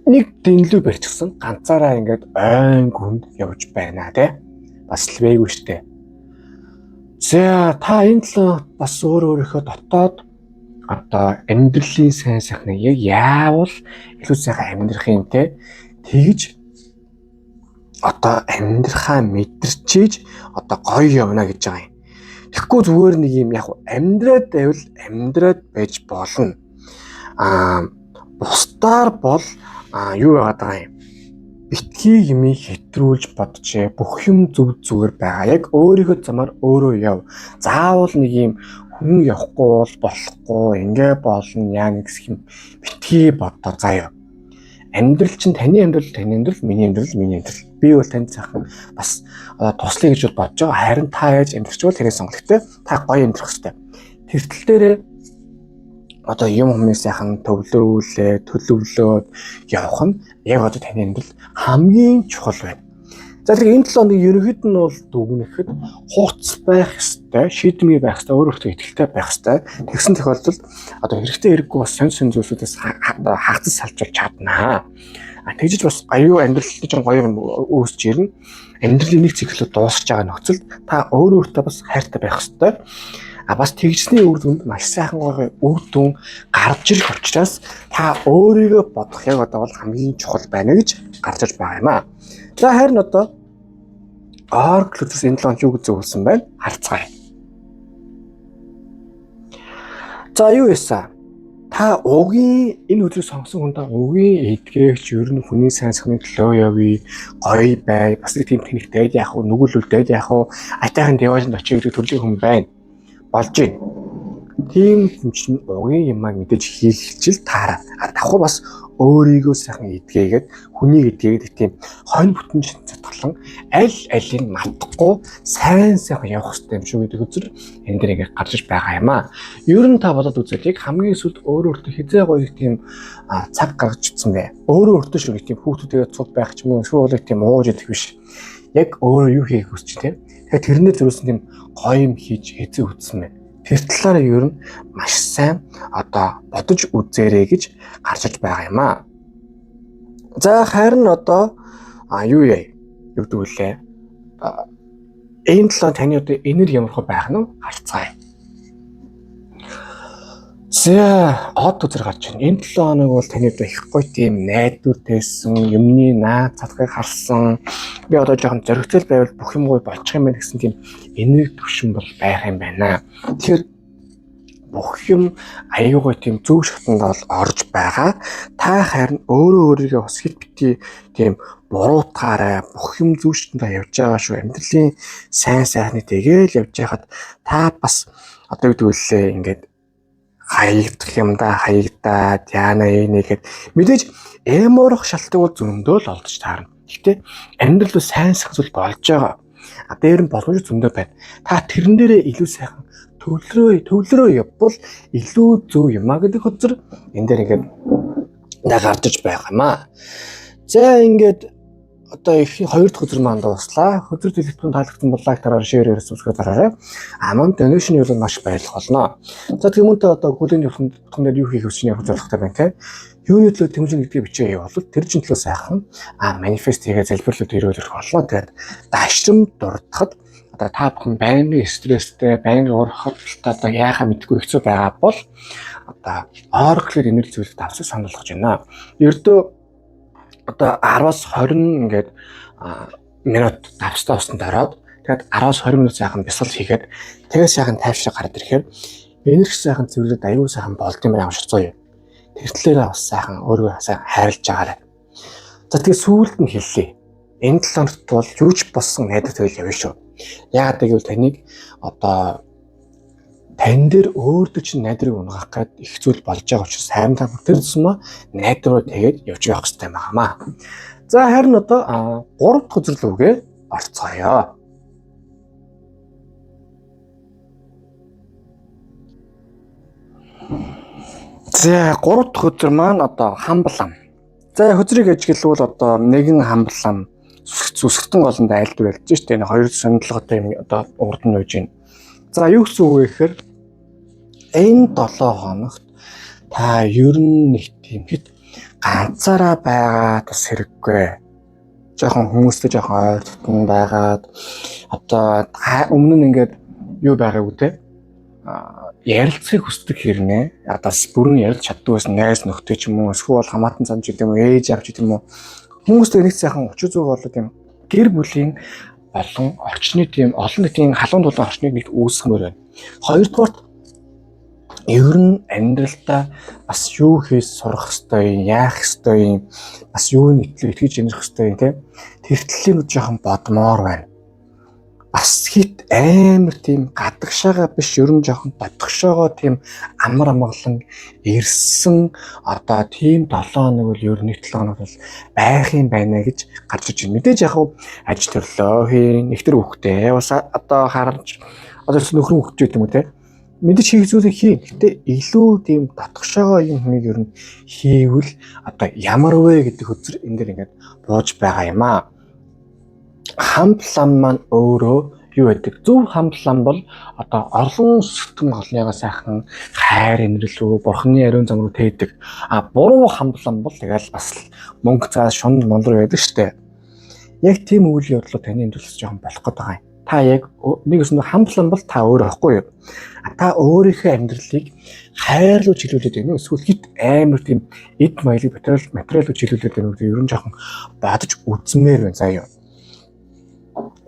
нэг дэнлүү барьчихсан ганцаараа ингээд ойн гүнд явж байна тий. Бас л вэйгүй штэ. За та энэ л бас өөрийнхөө дотоод одоо амьдралын сайн сайхныг яг яавал илүү сайхан амьдрах юм те тэгж одоо амьдрахаа мэдэрчиж одоо гоё явна гэж байгаа юм. Тэгэхгүй зүгээр нэг юм яг амьдраад байвал амьдраад байж болно. Бусдаар бол юу яагаад байгаа юм? Битгий юмыг хэтрүүлж бодчихээ. Бүх юм зөв зүгээр байгаа. Яг өөрийнхөө замаар өөрөө яв. Заавал нэг юм хүн явахгүй бол болохгүй. Ингээ болно яа нэг юм битгий бодоо заяа. Амьдрал чинь таны амьдрал, миний амьдрал. Би бол танд сайхан бас туслая гэж бодож байгаа. Харин та яаж амьдрч бол тэрээ сонголттой. Та гоё амьдрах хэрэгтэй. Тэртэл дээрээ одоо юм хүмүүс сайхан төлөвлөлөөд явах нь яг одоо таны амьдрал хамгийн чухал байна. За тэгэхээр энэ 7 хоногийн ерөнхийд нь бол дүгнэхэд хуц байх ёстой, шийдэмгий байх ёстой, өөрөөсөө итгэлтэй байх ёстой. Тэгсэн тохиолдолд одоо хэрэгтэй хэрэггүй бас сонь зүйлсүүдээс хаагцсан салжуулж чаднаа. Тэгжиж бас аюу амьдралд ч гоё юм үүсч ирнэ. Амьдралын нэг циклүүд дуусч байгаа нөхцөлд та өөрөөсөө бас хайртай байх ёстой. Бас тэгжсний үр дүнд маш сайхан үр дүн гарч ирэх учраас та өөрийгөө бодох яг одоо бол хамгийн чухал байна гэж гарч ирж байгаа юм аа. За харин одоо Oracle-с энэ 7 хоног юу гэж зөвлөсөн байна? Харцгаая. За юу ясаа? Та угийн энэ өдрийг сонгосон хүндээ угийн эдгээрч ер нь хүний сайн сайхныг төлөө явъя, гоё бай, бас тийм тэнэгтэй яах вэ, нүгэлүүлдээд яах вэ, атайхан деважнд очиж ирэх төрлийн хүн байна. Болж байна. тийм хүн чинь угийн юмаа мэдээж хийлгэл таараа. Давхар бас өөрийгөө сайхан эдгээгээд хүнийг эдгээгээд тийм хонь бүтэн цатгалан алийг мартахгүй сайн сайхан явах хэрэгтэй юм шүү гэдэг үзэр энэ дээр ингээд гарч иж байгаа юм аа. Ер нь та бодоод үзээд яг хамгийн сүүлд өөрөө өөртөө хизээ гоё тийм цаг гаргаж утсан бэ. Өөрөө өөртөө шүү тийм хүүхдүүдээ цуг байх ч юм уу эсвэл тийм ууж идэх биш. Яг өөрөө юу хийх хүсч тийм. Тэгэхээр тэрнээ зөрүүлсэн тийм гоё юм хийж эзэн үтсэн мэ. Тэр талаараа ер нь маш сайн одоо бодож үзээрэй гэж гарч иж байгаа юм аа. За харин одоо юу яа юу гэдэг үлээ. Энэ талаа таны одоо энерги ямархуу байх нь харцгаая. За од үзэр гарч байна. Энэ 7 хоног бол таны одоо их гоё тийм найдвар байсан, юмны наад цадгыг харсан. Би одоо жоохон зөрөгцөл байвал бүх юм гоё болчих юм байна гэсэн тийм энерги төвшин бол байх юм байна. Тэгэхээр бүх юм аюугай тийм зөв шатанд бол орж байгаа. Та харин өөрийгөө бас хэд бити тийм буруутгаарай. Бүх юм зөв шатанд явж байгаа шүү. Амьдралын сайн сайхны тэгээл явж байхад та бас одоо юу гэдгэлээ ингээд хаягдах юм да хаягдаад яана нэгэд мэдээж эморох шалтгаан бол зөндөө л олдож таарна. Гэхдээ амьдрал бол сайн сайхан зүйл болж байгаа. Дээр нь боломж зөндөө байна. Та тэрэн дээрээ илүү сайхан төвлөрөө явбал илүү зөв юм а гэдэг хөзөр энэ дээр ингээд гарч иж байгаа юм а. За ингээд одоо их 2 дахь хөзөр маань дууслаа. Хөзөр дэлгэцэн таалагдсан бол лайк дараарай, шеэр subscribe дараарай. Манд donation юу маш баярлах болно. За тийм үнтэй одоо хүлээний бүтэнд юу хийх хүсэж явах зорилготой байна те. Юуны төлөө тэмүүлэн гэдгийг бичээ явуул тэр чинь төлөө сайхан манифест хийгээ залбирлууд ирүүлэх болно. Тэгээд дашрам дурдахад одоо та бүхэн байнгын стресстэй, байнгын урахтай одоо яахаа мэдгүй хэцүү байгаа бол одоо Oracle энерги зүйлд авсыг санал болгож байна. Ердөө одоо 10-аас 20 ингээд минут давстай усанд ороод тэгээд 10-аас 20 минут сайхан бясалгал хийгээд тэгээд сайхан тайвшраа гараад ирэхээр энерги сайхан цэвэрлээд аюул сайхан болд юм аа ширцоо юу. Тэр талаараа бас сайхан өөрийгөө сайхан хайрлаж байгаарай. За тэгээд сүүлд нь хэллээ. Энэ 7 хоногт бол юуч болсон найдвар тэгэл явна шүү. Яагаад гэвэл таныг одоо тань дээр өөртөө чинь найдрыг унгах гээд их зүйл болж байгаа учраас хайрын та тэр тусмаа найдруу тэгээд явж явах хэрэгтэй байгаамаа. За харин одоо 3 дахь үзэрлүүгээ орцгоё. За 3 дахь үзэр маань одоо хамблам. За хөзрийг ажиглавал одоо нэгэн хамблам зүсгтэн голонд айлдвар ялж штэ энэ 2 сонирхолтой юм одоо урд нь үйж байна. За юу гэсэн үг вэ гэхээр энэ 7 хоногт та ер нь нэг тийм хэд ганцаараа байгаа бас хэрэггүй. Жохон хүмүүстэй жохон ойр дотн байгаад одоо өмнө нь ингээд юу байгаагүй те ярилцахыг хүсдэг хэрнээ одоо бүрэн ярилж чаддаг байсан найз нөхдөд ч юм уу эсвэл хамаатан зам ч гэдэг юм уу ээж авч гэдэг юм уу хүмүүстэй нэг сайхан 30% болоод юм гэр бүлийн болон орчны тийм олон нийтийн халуун дулаан орчныг нэг үүсгэмээр байна. Хоёрдугаарт ер нь амьдралдаа бас юу хийж сурах ёстой юм, яах ёстой юм, бас юу нэтлээ итгэж амьдрах ёстой юм тийм. Тэр талын жоохон бодмоор байна. Бас хит амар тийм гадагшаага биш ер нь жоохон бодгошоогоо тийм амар амгалан ирсэн одоо тийм 7 хоног бол ер нь 7 хоног бол байх юм байна гэж гарч иж байна. Мэдээж яг аж төрлөө хийн нэгтэр хөхтэй бас одоо харж одоо нөхөр хөхтэй юм уу те мэдээж хийх зүйлийг хийн. Гэтэ илүү тийм дотгошоогоо юм хүнийг ер нь хийвэл одоо ямар вэ гэдэг хөзөр энэ дэр ингээд бууж байгаа юм аа. Хамблам маань өөрөө юу гэдэг зөв хамблам бол одоо орлон сэтгэн голныгаа сайхан хайр инэрлүү бурхны ариун зам руу тээдэг. Буруу хамблам бол тэгэл бас мөнгө цаа шунд монлор байдаг штэ. Яг тийм үйл явдлууд таны энэ төлс жоохон болох гээд байгаа юм. Та яг нэг өснө хамблам бол та өөрөө байхгүй юу? Та өөрийнхөө амьдралыг хайрлуу чиглүүлээд байна уу? Эсвэл хит амар тийм эд маялыг материалуу чиглүүлээд байна уу? Ер нь жоохон бодож үзмээр байна заяа.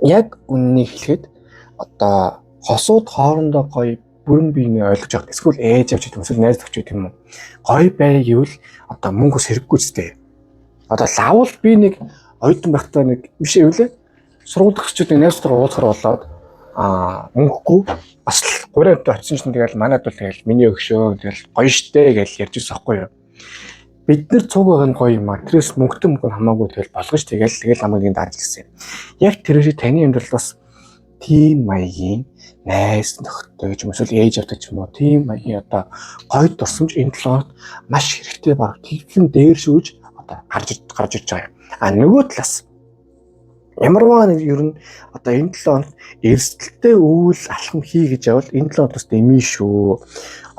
Яг үннийг хэлэхэд одоо хосууд хоорондоо гоё бүрэн биений ойлгож байгаа. Эсвэл ээж авч гэдэг эсвэл найз төгч гэдэг юм уу? Гоё бай гэвэл одоо мөнгөс хэрэггүй ч дээ. Одоо лавл би нэг оюутан байхдаа нэг биш ээ үлээ. Сургууль төгсчүүд найзтайгаа уулзахаар болоод мөнгөгүй бас 3 өдөр очсон чинь тэгэл манайд бол тэгэл миний өгшөө тэгэл гоё штэ гэж ярьж ирсэн байхгүй юу. Бид нар цуг байгаа нь гоё юм аа. Тэрээс мөнгөтэй мөнгө хамаагүй тэгэл болгож тэгэл хамгийн дааж гисэн. Яг тэр шиг таны амьдрал бас тийм маягийн найс нөхдөд ч юм уу ээж авдаг ч юм уу тийм маягийн одоо гоё дурсамж энэ 7 хоногт маш хэрэгтэй баг. Тэгхэн дээр шүүж одоо гарч ирж байгаа юм. А нөгөө талаас ямарваа нэг ер нь одоо энэ 7 хоногт эрсдэлтэй үйл алхам хий гэж явал энэ 7 хоногт дэмий шүү.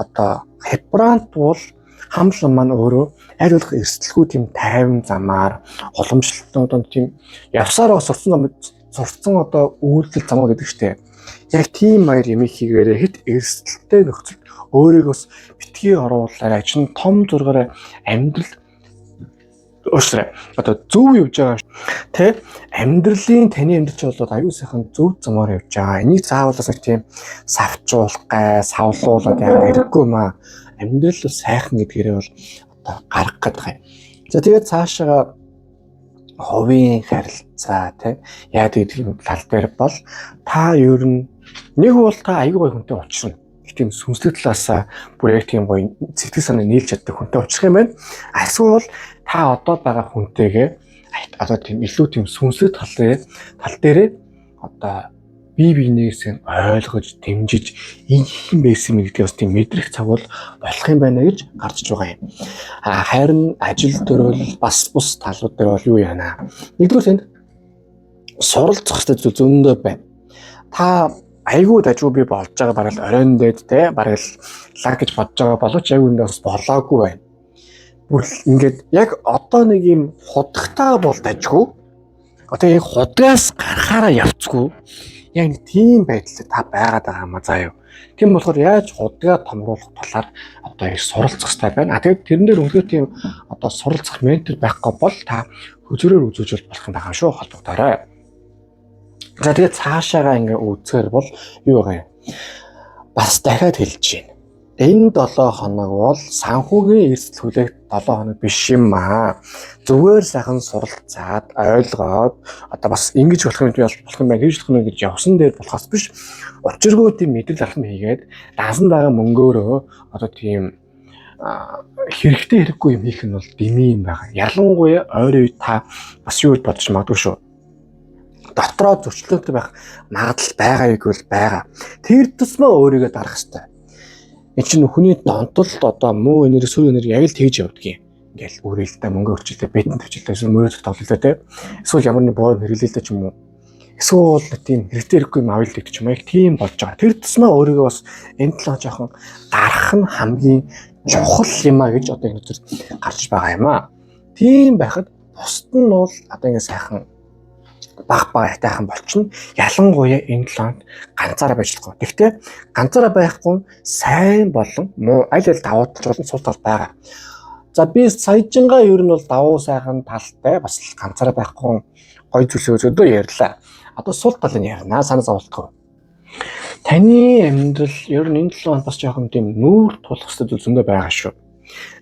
Одоо хепрант бол хамлан маань өөрөө аль болох эрсдэлгүй тийм тайван замаар уламжлалтууд тийм явсараа сурцсан одоо үйлдэл замууд гэдэг чтэй. Яг тийм маяр юм хийгээрээ хит эрсдэлтэй нөхцөл өөрийгөөс битгий оруулаарай чинь том зургаараа амьдрал өсрэ. Одоо зөв явж байгаа тэ амьдралын таны амьдрч болоод аюу сайхан зөв замаар явж байгаа. Энийг заавалаас нэг тийм савчуулах гай, савлуулаад яагаад хэрэггүй маа. Амьдрал бол сайхан гэдгээрээ бол одоо гарах гэдэг юм. За тэгээд цаашаа ховын харилцаа тийм яа гэдэг тал дээр бол та ер нь нэг бол та аюу гой хүнтэй уулзна. Тийм сүнслэг талаас бүр яг тийм гоё сэтгэл санаа нийлж чаддаг хүнтэй уулзах юм байна. Эсвэл та одоо байгаа хүнтэйгээ одоо тийм илүү тийм сүнслэг тал дээрээ одоо бие биенээс ойлгож дэмжиж энэ юм байсан юм гэдгийг бас тийм мэдрэх цаг бол болох юм байна гэж гарч байгаа юм. Харин ажил дээр бол бас бус талууд дээр бол юу яана. Нэгдүгээр тэнд суралцах хэрэгтэй зөндөө байна. Та айгүй дажгүй би болж байгаа бараг л оройн дээд те бараг л лаг гэж бодож байгаа боловч айгүй энэ бас болоогүй байна. Бүр ингээд яг одоо нэг юм худагтай бол дажгүй. Одоо яг худгаас гарахаараа явцгүй. Яг нэг тийм байдлаар та байгаад байгаа юм а заа юу. Тийм болохоор яаж худгаа томруулах талаар одоо их суралцах хэрэгтэй байна. Тэгээд тэрэн дээр өнөөдөр тийм одоо суралцах ментор байхгүй бол та хөзөрөөр үзүүлж болох юм байгаа шүү холбогдорой. За тэгээд цаашаагаа ингээ үзэхээр бол юу байгаа юм. Бас дахиад хэлж байна. Энэ 7 хоног бол санхүүгийн эрсдэл хүлээх 7 хоног биш юм аа. Зүгээр сайхан суралцаад ойлгоод одоо бас ингэж болох юм байна гэж болох юм гэж явсан дээр болохоос биш. Учиргүй тийм мэдрэл алхам хийгээд даасан байгаа мөнгөөрөө одоо тийм хэрэгтэй хэрэггүй юм хийх нь бол дэмий юм байна. Ялангуяа ойрын үед та бас юу бодож магадгүй шүү. Дотроо зөрчлөөтэй байх магадлал байгаа гэвэл байгаа. Тэр тусмаа өөрийгөө дарах хэрэгтэй. Энэ чинь хүний донтолд одоо муу энерги, сүр энерги яг л тэгж явдаг юм. Ингээл үрээлтэй мөнгө өрчлөлтэй, бэтэн төвчлөлтэй, эсвэл мөрөдөх тоглолтой те. Эсвэл ямар нэг боо хэрэглэлтэй ч юм уу. Эсвэл тийм хэрэгтэй хэрэггүй юм авъя л гэдэг ч юм яг тийм болж байгаа. Тэр тусмаа өөрийгөө бас энэ талаа жоохон дарах нь хамгийн чухал юм а гэж одоо энэ зүйл гарч байгаа юм а. Тийм байхад бусд нь бол одоо ингэ сайхан баг айтайхан болчихно. Ялангуяа энэ талаанд ганцаараа байж болохгүй. Гэхдээ ганцаараа байхгүй сайн болон муу аль аль давуу тал болон сул тал байгаа. За би саяжингаа ер нь бол давуу сайхан талтай бас ганцаараа байхгүй гоё зүйлсөө өдөр ярьлаа. Одоо сул тал нь ярина санаа зовлтгүй. Таны амьдрал ер нь энэ 7 хоног бас жоохон тийм нүүр тулах хэрэгтэй зөндөө байгаа шүү.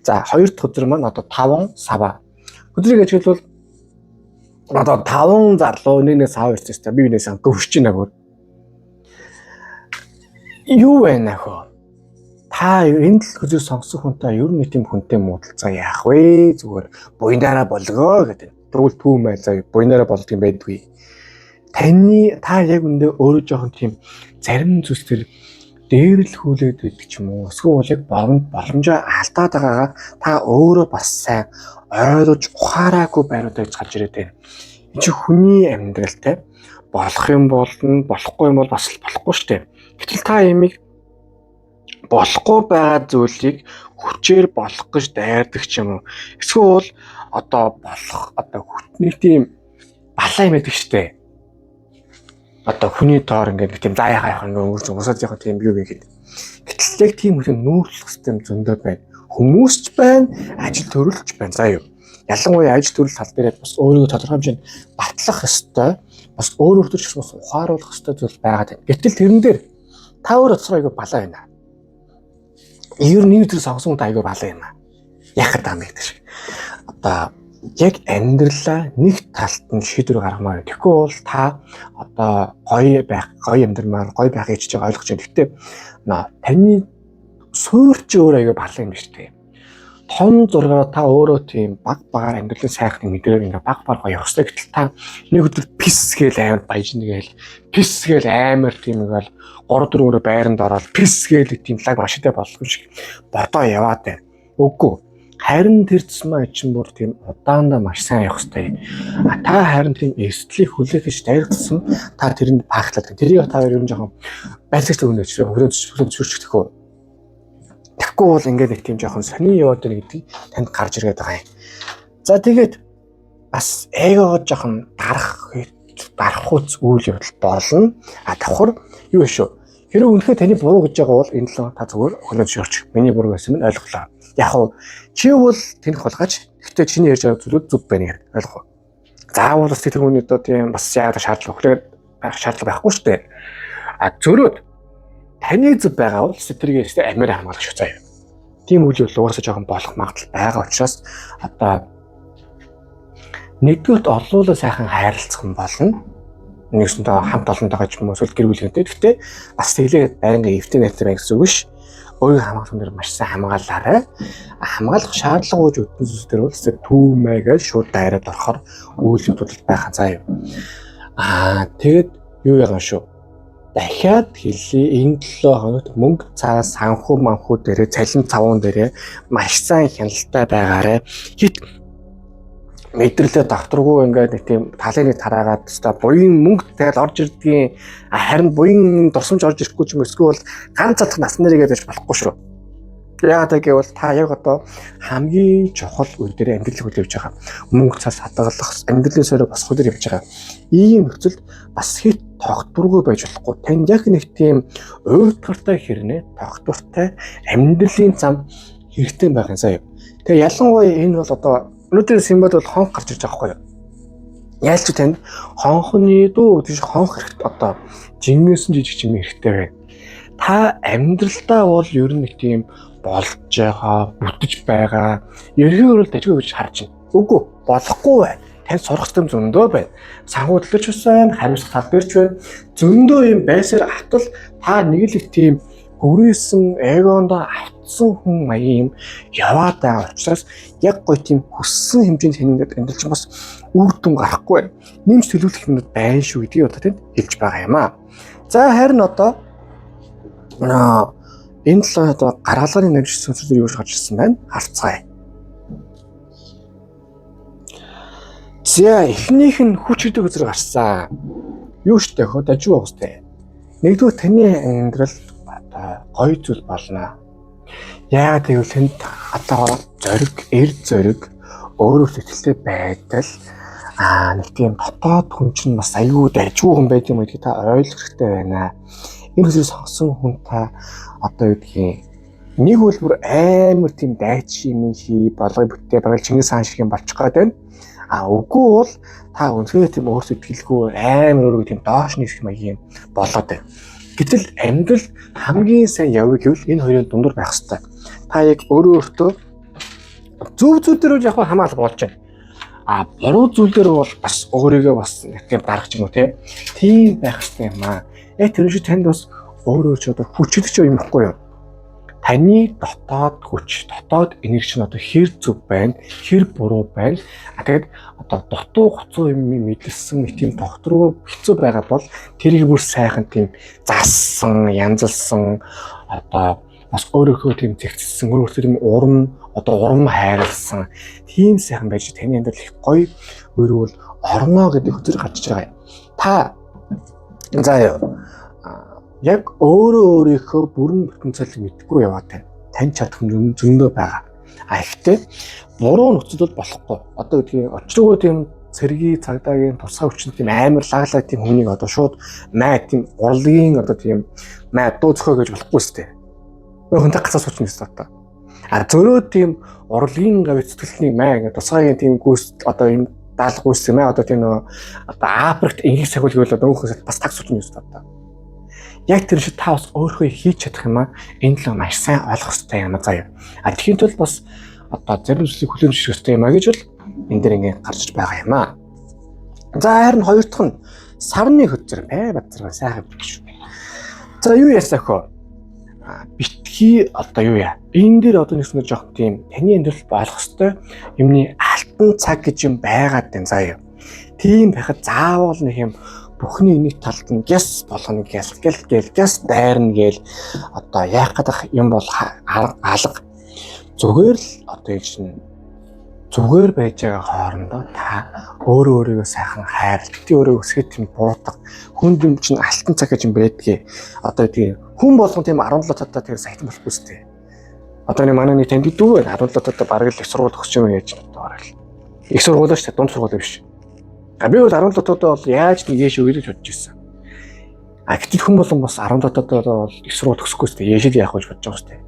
За хоёр дахь өдөр маань одоо 5 сава. Өдрийг ажиглавал одоо 5 зарлуу нэг сав ирсэн тест би бинээс гөвшч байна бүр. Юу байна хөө? Та энэ л хөзөө сонгосон хүнтэй ер нь тийм хүнтэй муудалцаа яах вэ? Зүгээр буйнаараа болгоо гэдэг. Тэгвэл түүм байцаа буйнаараа болгох юм байдгүй. Та яг үндэ өөрөө жоохон тийм зарим зүйлс төр дээрлэхүүлээд байдаг ч юм уу. Эсвэл яг боломжоо алдаад байгаагаа та өөрөө бас сайн ойлгож ухаараагүй байруудаа гарч ирээд байна. Энэ чи хүний амьдралтай болох юм болно, болохгүй юм бол бас болохгүй шүү дээ. Гэтэл та ямиг болохгүй байгаа зүйлийг хүчээр болох гэж дайрдаг ч юм уу. Эсвэл одоо болох одоо хүтний тийм балаа юм байдаг шүү дээ. Одоо хүний доор ингээд тийм заяа хайх ингээд өнгөрч усаад яхаа тийм юу гэдэг. Гэтэл яг тийм хүн нүүрлэх систем зөндөө байна. Хүмүүс ч байна, ажил төрөлч байна. За юу. Ялангуяа ажил төрөл тал дээр бас өөрийгөө тодорхой хэмжээнд батлах ёстой. Бас өөрөөр ч бас ухааруулах ёстой зүйл байгаад байна. Гэтэл тэрэн дээр та өөр оцроо айгүй балаа байна. Ер нь нэг төр сонгосон хүн айгүй балаа юм аа. Яг гэдэг юм шиг. Одоо яг амьдралаа нэг талд нь шийдвэр гаргамаар. Тэгэхгүй бол та одоо гоё амьдрмаар, гоё байх гэж ойлгож байна. Гэхдээ таны суурч өөр аяга барлаа юм биш үү? Том зургаа та өөрөө тийм багаар амьдралын сайхныг мэдрээр ингээ баг гоё явах хэрэгтэй. Гэтэл та нэг өдөр пис гээл амар баяжна гээл пис гээл амар тийм ингээл 3-4 өрөө байранд ороод пис гээл тийм лаг машинтай болох шиг бодоо яваад байна. Үгүй. Харин тэр тусмаа чинь бүр тийм удаандаа маш сайн явах хэрэгтэй. Та харин тийм эсдлийг хүлээх гэж дайрцсан та тэрэнд пааглаад. Тэрийг та хоёр ер нь жоохон байлгаж өгнөч хөлөө зөвшөөрчихдөггүй. Тэгэхгүй бол ингээд нэг тийм жоохон сони яваад байна гэдгийг танд гарч ирээд байгаа юм. За тэгээд бас эгоо жоохон дарах үйл явдал болно. Давхар юу шүү. Хэрэв үнэхээр таны буруу гэж байгаа бол энэ л та зүгээр хөлөө зөвшөөрч. Миний буруу байсан нь ойлголоо. Яг уу чи бол тэнх болгооч. Гэхдээ чиний ярьж байгаа зүйлүүд зүг байна гэдэг ойлгох уу? Заавал бас тэр хүний одоо тийм бас яг шаардлага өгөх шаардлага байхгүй шүү дээ. Зөрөөд таны зүг байгаа бол тэргээс амир хамгаалах шүү заяа. Тийм үйл явдал угаасаа жоохон болох магадлал байгаа учраас одоо нэгдүгürt олуулаа сайхан хайрлцах юм болно. Нэгсэндээ хамт олонтойгоо ч юм уу эсвэл гэр бүлийнхэнтэй. Гэхдээ бас тэглээд байнга эвтэй найртай байх гэсэн үг биш. Өөрийн хамгаалах дээр маш сайн хамгаалаарай. Хамгаалах шаардлага үүж өдөн зүйлсээр бол түүмээ гэж шууд дайраад орохоор үйл явдал байхаа заа юу. Тэгээд юу яагаа шүү. Дахиад хэлье энэ 7 хоногт мөнгө цаас санхүү дээрээ цалин цавуун дээрээ маш сайн хяналттай байгаарай. Хит мэдрэлээ давтаргүй ингээд нэг тийм талын тараагаад та буян мөнгө тэгэл орж ирдгийн харин буян тусамж орж ирэхгүй ч юм эсвэл ганц залах нас нэрийгээд байж болохгүй шүү. Яагаад гэвэл та яг одоо хамгийн чухал үе дээр амьдрал хүлээж байгаа. Мөнгө цаас хадгалах, амьдралын сөрөө босгох дээр явж байгаа. Ийм нөхцөлд бас хит тогтворгүй байж болохгүй. Танд яг нэг тийм уйтгартай хэрнээ тогтвортой амьдралын зам хэрэгтэй байх юм заа юу. Тэгээ ялангуяа энэ бол одоо өнөөдөр симбод бол хонх гарч ирж байгаа байхгүй юу? Яаж ч танд хонхны дүү тийш хонх хэрэгтэй одоо жингээс жижиг юм хэрэгтэй байна. Та амьдралдаа бол ер нь нэг тийм болж байгаа, бүтэж байгаа. Ерөнхийдөө л дажгүй гэж харж байна. Үгүй, болохгүй байна. Танд сурах систем зөндөө байна. Санхүү төлөвч байна, хариуцлага тал бэрч байна. Зөндөө юм байсаар автал та нэг л их тийм хүрээсэн эгондоо автсан хүн маягийн юм яваад байгаа учраас яг гоё тийм хүссэн хэмжээнд хэнгээд амьдралч бас үр дүн гарахгүй байна. Нэмж төлөвлөх юмуд байна шүү гэдгийг одоо тэнд хэлж байгаа юм аа. За харин одоо энэ 7 одоо гаргалгын нэмжсэн зүйлүүд юу гэж гарч ирсэн байна? Харцгаая. За эхнийх нь хүч хөдөө үзэр гарсан. Юу штэ хөө дажгүй уустай. Нэгдүгээр таны амьдрал гоё зүйл болно. Яагаад гэвэл тэнд одоо зориг, өөрөөр сэтгэлтэй байдал нэг тийм дотоод хүн чинь бас аюу дайжгүй хүн байт юм гэдгийг та ойлгох хэрэгтэй байна. Энэ зүйлс сонгосон хүн та одоо юу гэдгийг нэг үлбэр амар тийм дайч юм болгоё бүтээ бараг Чингис хаан шиг юм болчих гээд байна. Үгүй бол та үнэхээр тийм өөр сэтгэлгүй амар өөрөөр тийм доош нэг маягийн болоод байна. Гэтэл амьдрал хамгийн сайн явъя гэвэл энэ хоёрын дундуур байх хэрэгтэй. Та яг өөртөө зөв зүйлээр яг хамаалал болж байна. Буруу зүйлээр бол бас өөрийгөө бас нэг тийм дарах юм уу тийм байх хэрэгтэй юм аа. Яг тэр шиг танд бас өөрөө ч одоо хүчлэгч юм ихгүй юу? Таны дотоод хүч, дотоод энерги нь одоо хэр зөв байна, хэр буруу байна. Тэгээд одоо дутуу гоцоо юм мэдлсэн нэг тийм докторгүй хэцүү байгаа бол тэрийг бүр сайхан тийм зассан, янзалсан одоо бас өөрөөхөө тийм зэгцсэн, өөрөөхөө тийм урам хайрлсан тийм сайхан байж таны амьдрал их гоё өрөөл орно гэдэг хөтөр гарч байгаа юм. Та заяа яг өөрийнхөө бүрэн потенциалыг мэдгүй яваад байна. Тань чадах юм зөндөө байгаа. Гэхдээ буруу нөхцөл бол болохгүй. Одоо үгүй очрогоо тийм цэргийн цагдаагийн тусгай хүчин тийм амар лаглаа тийм хүнийг одоо шууд тийм урлагийн одоо тийм дуу зөхөө гэж болохгүй сте. Хөнтэй гацаа сууч нэс одоо. Зөрөө тийм урлагийн гавь сэтгэлний ингээд тусгайгийн тийм гүйс одоо юм даалга гүйс юм одоо тийм одоо Африкт ингийн сахиул гэвэл одоо нөхөс бас таг сууч нэс одоо. Яг тэр шиг та бас өөрөө хийж чадах юм аа. Энэ л маш сайн ойлгох хэрэгтэй юм аа заяа. Тэгэхин тул бас одоо зарим зүйлсийг хүлээмжших ёстой юм а гэж бол энэ дээр ингээд гарч байгаа юм а. За харин хоёр дахь нь сарны хөзөр Байбатар сайхан биш. За юу яасах вэ? Битгий одоо юу яа? Энэ дээр одоо нэгснээр жоох тийм таны амьдрал болох ёстой юмны алтан цаг гэж юм байгаад байна заа юу. Тийм байхад заавал нэг юм бүхний нэг талд нь гэс болгоно гэл гэс дайрна гээл одоо яах гэдэг юм бол алга зүгээр л одоо юм чинь зүгээр байж байгаа хоорондоо та өөрийгөө сайхан хайрлт өөрийгөө өсгөх тийм буутах хүнд юм чинь алтан цаг гэж юм байдгийг одоо тийм хүн болгон тийм 17 цадаа тэр сайтан болохгүй сте одоо нэг манай нэг танд дүү байна 17 цадаа бараг л их сургууль төгсөж юм яаж одоо бараг л их сургууль шүү дээ дунд сургууль биш. Би бол 17 татад бол яаж нэг яаш өгөөж бодож ирсэн. Гэтэл хүн болон бас 17 татад бол их сургууль төгсөхгүй сте яашил яах вэ бодож байгаа сте.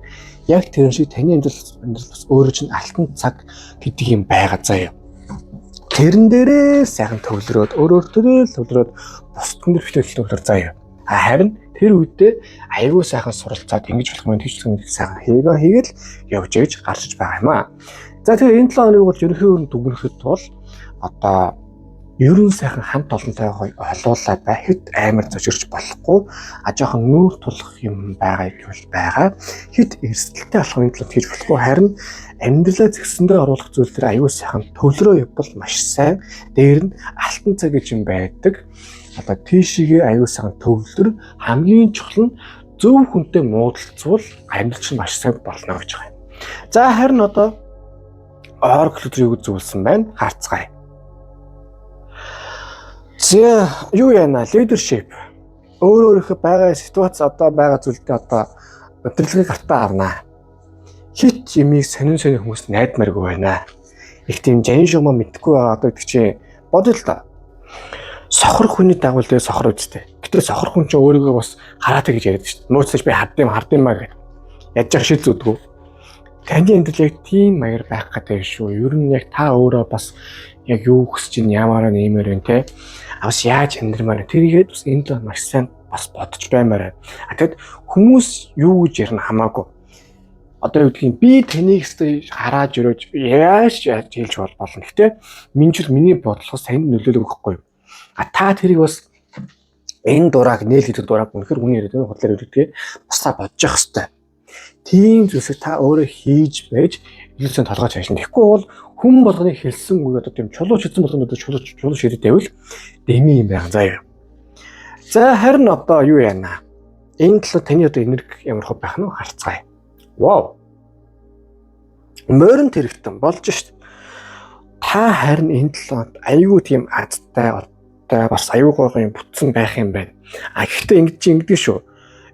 Яг тэр шиг таны амьдрал бас өөрөө чинь алтан цаг гэдэг юм байгаа заа юу. Тэрэн дээрээ сайхан төвлөрөөд өөрөөртөө төвлөрөөд бусд хүн дээр төвлөр заа юу. Харин тэр үедээ аягүй сайхан суралцаад ингэж болох юм тийч сайхан хийгээл явж ээж гарч байгаа юм а. За тэгэхээр энэ 7 хоног бол ерөнхийдөө дүгнэхэд бол одоо ерөн сайхан хамт олонтойгоо олуулаад бай хэд амар зочирч болохгүй жоохон нүүр тулах юм байгаа гэвэл байгаа хэд эрсдэлтэй болох юм төлөв хийж болохгүй харин амьдралаа зэгсэндээ оруулах зүйл дээр аюул сайхан төвлөрөө явбал маш сайн дээр нь алтан цаг гэж юм байдаг одоо тийшээ аюул сайхан төвлөр хамгийн чухал нь зөв хүнтэй муудалцвал амьдрал чинь маш сайн болно гэж байгаа юм. За харин одоо орклодрыг үзүүлсэн байна харцгаая. За юу яана leadership өөрөөрийнхөө байгаа ситуац одоо байгаа зүйлдээ одоо өдөрлөгийг артаа авнаа. Хит юмыг сонин хүмүүс найдмааргүй байна. Их тийм жан шугамаа мэдхгүй байгаа одоо гэдэг чинь бодё л да. Сохор хүний дагуул дээр сохор үстэй. Гэтэл сохор хүн чинь өөрийгөө бас хараатай гэж яриад шүү дээ. Нууцлаж би хардимаа гэж. Яаж яах шил зүдгүү. Таны амьдрал яг тийм маягаар байх гэдэг шүү. Ер нь яг та өөрөө бас яг юу хүсэж ин ямаараа нэмэр вэ те. Бас яаж амьдрмаар тэрийгээд бас энд л маш сайн бас бодож баймаар. Тэгэд хүмүүс юу гэж ярина хамаагүй. Одоо юу гэдгийг би таныг өстой хараад өрөөж яаж хэлж болно. Гэхдээ миний бодлогоос танд нөлөөлөг өгөхгүй. Та тэрийг бас энэ дураг нээл гэдэг дураг үнэхэр хүний яриад энэ худлаар өгдөгтэй басаа бодож явах хэрэгтэй. Тийм зүйлсийг та өөрөө хийж байж илүүсэн толгойч хайшин. Тэгэхгүй бол хүн болгоныг хэлсэн үг одоо тийм чулууч хийсэн болгонод чулуу шидэд байвал дэми юм байна заа юу. За харин одоо юу яана? Энэ талаар таны одоо энерги ямар хөө байх нь харцгаая. Вау. Морин тэрэгтэн болж шít. Та харин энэ талаар аюу тийм адтай одоо бас аюу гойгоо юм бүтсэн байх юм байна. Гэхдээ ингэдэг шүү.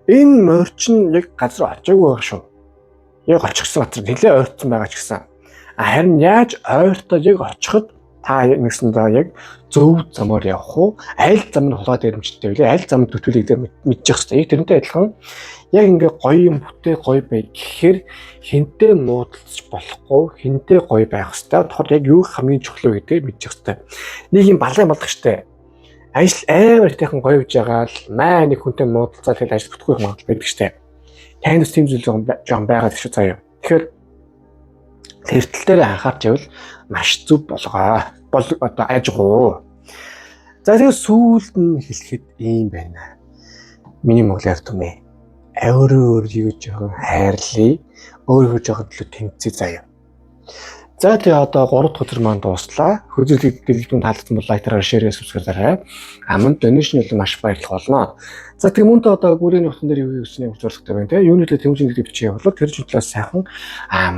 Энэ морчин яг газар очоогүй байх шүү. Яг очихсан газар нэлээ ойртсон байгаа ч гэсэн. Харин яаж ойртоод яг очиход та нэгсэндээ яг зөв замаар явах уу? Аль зам нь хулгай дээрэмжтэй вэ? Аль зам төтөлийг дээр мэдчих хэвээр. Тэрнтэй адилхан яг ингээ гоё юм бүтээ гоё бай гэхээр хинтээ муудалцж болохгүй, хинтээ гоё байх хэвээр. Тэгэхээр яг юу хамгийн чухал вэ гэдгийг мэдчих хэвээр. Нэг юм балан болох штэ. Ажил амар ихтэйхэн гоё гэж байгаа л маа нэг хүнтэй муудалцаад тэгэл ажил бүтгэх магадлал байдаг штэ. Таньс тийм зүйл жоон байгаа гэж заяа. Тэгэхээр тэртэл дээр анхаарч байвал маш зөв болгоо. Одоо ажгуу. За тэгээ сүүлд нь хэлэхэд ийм байна. Миний монголоор түмээ. Өөрийгөө жоохон хайрлая. Өөрийгөө жоохон төлөө тэмцээ заяа. За тэгээ одоо 3 дахь өдөр маань дууслаа. Хөдөлгөөний дэлгүүрт таалагдсан бол лайкаар шеэрээ subscribe-аарай. Аманд donation нь маш баярлах болно. За тэгээ мөн одоо гүрийн утсан дээр юу хийсний зорилготой байна те. Юуны төлөө тэмцэн гэдэг бичиж явуулаад тэр чинь талаас сайхан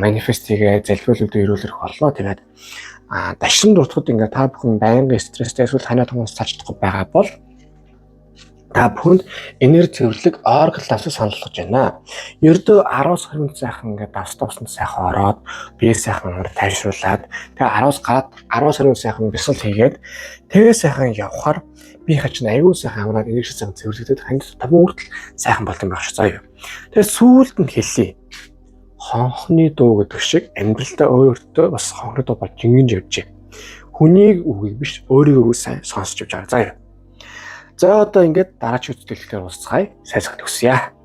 манифест хийгээ залбирлуудыг ирүүлэх болно. Тэгээд дашин дуртахад ингээ та бүхэн байнгын стресстэй эсвэл ханаа томоос цаачдахгүй байгаа бол та бүхэнд энерги цэвэрлэг оргол авсан саналгаж байна. Ердөө 10-аас 20 минут сайхан ингээд давс сайхан ороод бие сайхан тайвшруулад тэгээ 10-аас гараад 10-аас 20 минут сайхан бясалгал хийгээд тэгээ сайхан явхаар би хачин аюул сайхан амраад энерги сайхан цэвэрлэгдээд ханд таван хүртэл сайхан болт юм байх шүү заа юу. Тэгээ сүүлд нь хэлье. Хонхны дуу гэдэг шиг амьдралдаа өөртөө бас хонхны дуу болж ингэж явж байна. Хүнийг үгийг биш өөрийгөө сайн сонсч явж байгаа заа юу. За одоо ингээд дараагийн үзүүлэлтээр уулзцгаая. Сайн сайхан төгсөе.